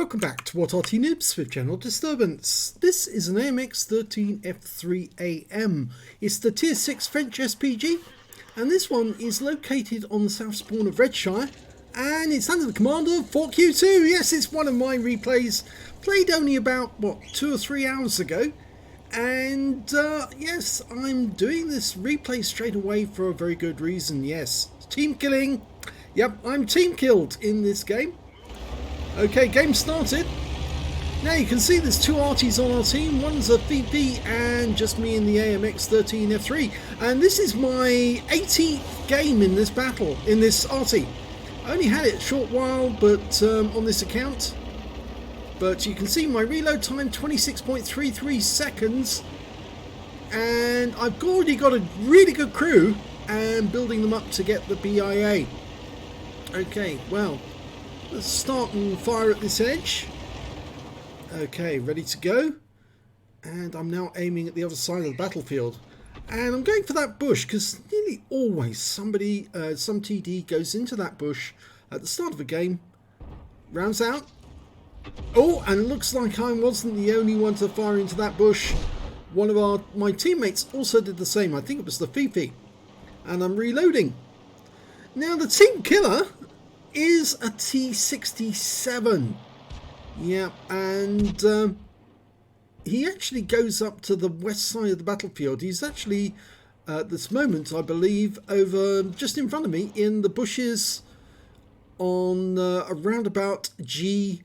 Welcome back to what Arty Noobs with General Disturbance. This is an AMX13F3AM. It's the Tier 6 French SPG, and this one is located on the south spawn of Redshire, and it's under the command of FortQ2. Yes, it's one of my replays, played only about, 2 or 3 hours ago. And yes, I'm doing this replay straight away for a very good reason. Yes, team killing. Yep, I'm team killed in this game. Okay, game started. Now you can see there's two Artys on our team. One's a VP and just me in the AMX13F3. And this is my 18th game in this battle, in this Arty. I only had it a short while, but on this account. But you can see my reload time, 26.33 seconds. And I've already got a really good crew and building them up to get the BIA. Okay, well, let's start and fire at this edge. Okay, ready to go. And I'm now aiming at the other side of the battlefield. And I'm going for that bush because nearly always somebody, some TD goes into that bush at the start of a game, rounds out. Oh, and it looks like I wasn't the only one to fire into that bush. One of my teammates also did the same. I think it was the Fifi. And I'm reloading. Now the team killer is a T67. Yeah, and he actually goes up to the west side of the battlefield. He's actually, at this moment, I believe, over just in front of me in the bushes on around about G4,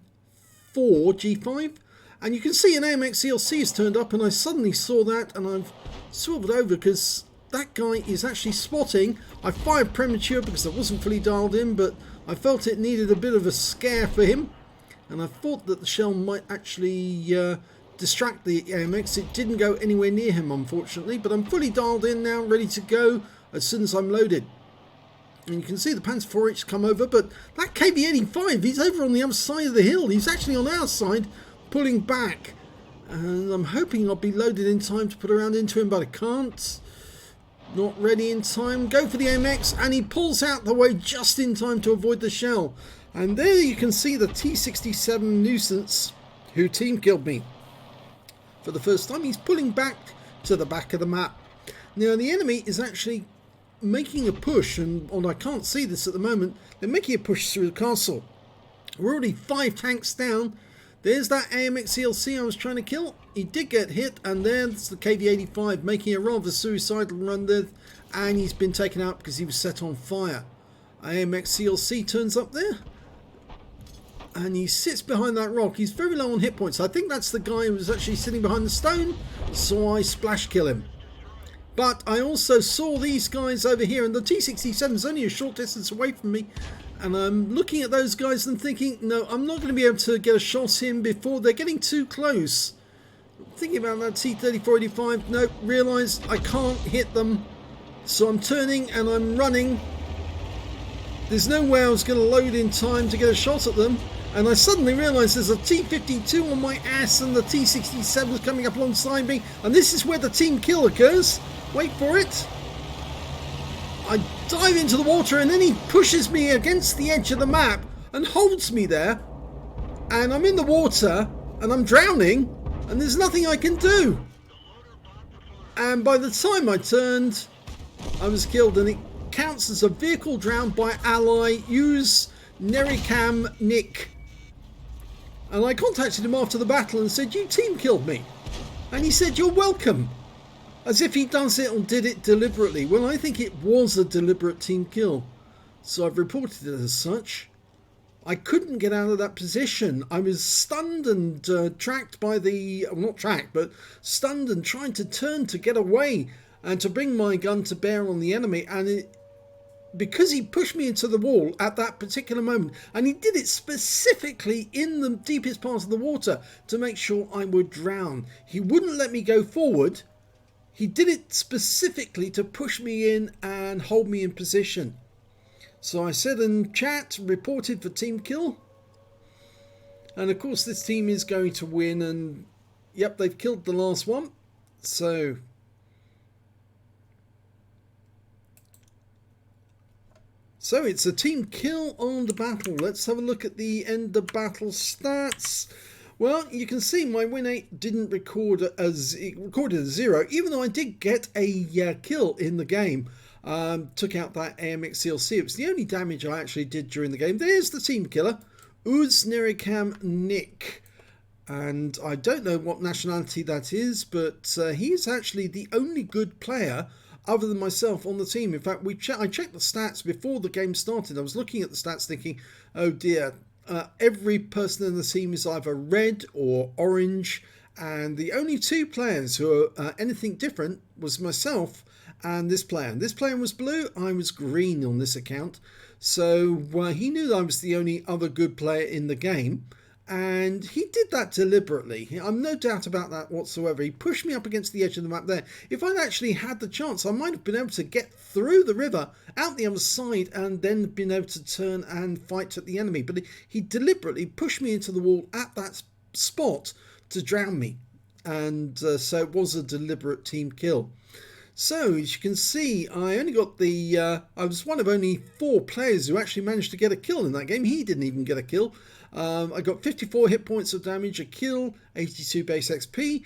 G5. And you can see an AMX ELC has turned up, and I suddenly saw that, and I've swiveled over because that guy is actually spotting. I fired premature because I wasn't fully dialed in, but I felt it needed a bit of a scare for him, and I thought that the shell might actually distract the AMX. It didn't go anywhere near him, unfortunately, but I'm fully dialed in now, ready to go as soon as I'm loaded. And you can see the Panzer 4H come over, but that KV-85, he's over on the other side of the hill. He's actually on our side, pulling back. And I'm hoping I'll be loaded in time to put a round into him, but I can't. Not ready in time. Go for the AMX, and he pulls out the way just in time to avoid the shell. And there you can see the T67 nuisance who team killed me. For the first time, he's pulling back to the back of the map. Now the enemy is actually making a push, and I can't see this at the moment. They're making a push through the castle. We're already 5 tanks down. There's that AMX ELC I was trying to kill. He did get hit, and there's the KV-85 making a rather suicidal run there, and he's been taken out because he was set on fire. AMX ELC turns up there, and he sits behind that rock. He's very low on hit points. I think that's the guy who was actually sitting behind the stone, so I splash kill him. But I also saw these guys over here, and the T67 is only a short distance away from me. And I'm looking at those guys and thinking, no, I'm not going to be able to get a shot in before they're getting too close. I'm thinking about that T-3485. No, realise I can't hit them. So I'm turning and I'm running. There's no way I was going to load in time to get a shot at them. And I suddenly realised there's a T-52 on my ass and the T-67 is coming up alongside me. And this is where the team kill occurs. Wait for it. I dive into the water, and then he pushes me against the edge of the map and holds me there. And I'm in the water and I'm drowning, and there's nothing I can do. And by the time I turned, I was killed, and it counts as a vehicle drowned by ally. Use Nericam Nick. And I contacted him after the battle and said, "You team killed me." And he said, "You're welcome." As if he does it or did it deliberately. Well, I think it was a deliberate team kill. So I've reported it as such. I couldn't get out of that position. I was stunned and tracked by the... Well, not tracked, but stunned and trying to turn to get away and to bring my gun to bear on the enemy. And because he pushed me into the wall at that particular moment, and he did it specifically in the deepest part of the water to make sure I would drown. He wouldn't let me go forward. He did it specifically to push me in and hold me in position. So I said in chat, reported for team kill. And of course this team is going to win, and yep, they've killed the last one. So So it's a team kill on the battle. Let's have a look at the end of battle stats. Well, you can see my win 8 didn't record as it recorded as 0, even though I did get a kill in the game. Took out that AMX CLC. It was the only damage I actually did during the game. There's the team killer, Uznirikam Nick. And I don't know what nationality that is, but he's actually the only good player other than myself on the team. In fact, I checked the stats before the game started. I was looking at the stats thinking, oh dear, every person in the team is either red or orange, and the only two players who are anything different was myself and this player. This player was blue, I was green on this account. So he knew I was the only other good player in the game. And he did that deliberately. I'm no doubt about that whatsoever. He pushed me up against the edge of the map there. If I'd actually had the chance, I might have been able to get through the river, out the other side, and then been able to turn and fight at the enemy. But he deliberately pushed me into the wall at that spot to drown me. And so it was a deliberate team kill. So, as you can see, I only got I was one of only 4 players who actually managed to get a kill in that game. He didn't even get a kill. I got 54 hit points of damage, a kill, 82 base XP.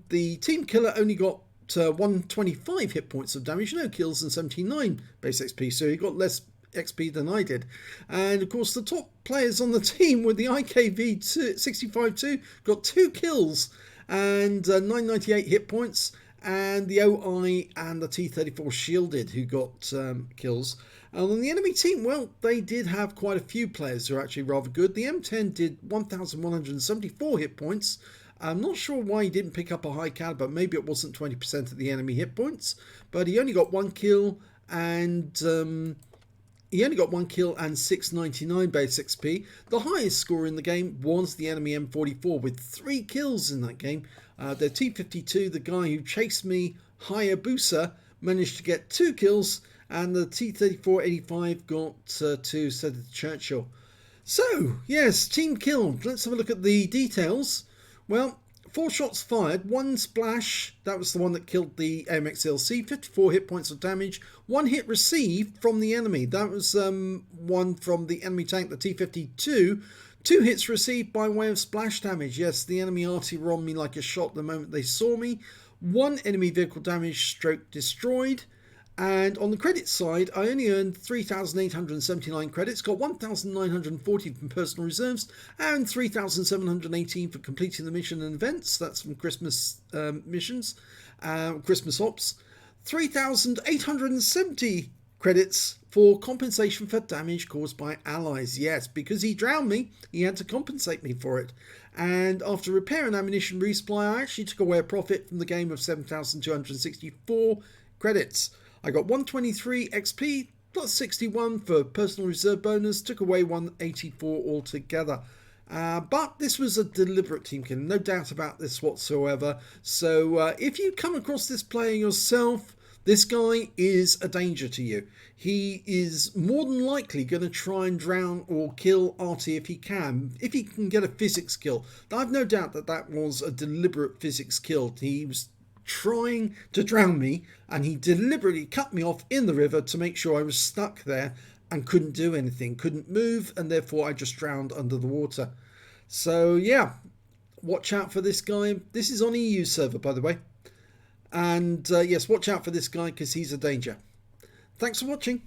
The team killer only got 125 hit points of damage, no kills, and 79 base XP. So he got less XP than I did. And of course, the top players on the team were the IKV-65-2, got 2 kills and 998 hit points. And the OI and the T-34 shielded, who got kills. And on the enemy team, well, they did have quite a few players who are actually rather good. The M10 did 1,174 hit points. I'm not sure why he didn't pick up a high caliber. Maybe it wasn't 20% of the enemy hit points. But he only got 1 kill and... He only got 1 kill and 699 base XP. The highest score in the game was the enemy M44 with 3 kills in that game. The T52, the guy who chased me, Hayabusa, managed to get 2 kills, and the T3485 got 2, so did Churchill. So, yes, team killed. Let's have a look at the details. Well, 4 shots fired, 1 splash, that was the one that killed the AMXLC, 54 hit points of damage, 1 hit received from the enemy, that was one from the enemy tank, the T52, 2 hits received by way of splash damage. Yes, the enemy Arty were on me like a shot the moment they saw me, 1 enemy vehicle damage stroke destroyed. And on the credit side, I only earned 3,879 credits, got 1,940 from personal reserves, and 3,718 for completing the mission and events. That's from Christmas missions, Christmas ops. 3,870 credits for compensation for damage caused by allies. Yes, because he drowned me, he had to compensate me for it. And after repair and ammunition resupply, I actually took away a profit from the game of 7,264 credits. I got 123 XP plus 61 for personal reserve bonus, took away 184 altogether. But this was a deliberate team kill, no doubt about this whatsoever. So if you come across this player yourself, this guy is a danger to you. He is more than likely going to try and drown or kill Arty if he can get a physics kill. I've no doubt that that was a deliberate physics kill. He was trying to drown me, and he deliberately cut me off in the river to make sure I was stuck there and couldn't do anything, couldn't move, and therefore I just drowned under the water. So yeah, watch out for this guy. This is on EU server, by the way. And yes, watch out for this guy because he's a danger. Thanks for watching.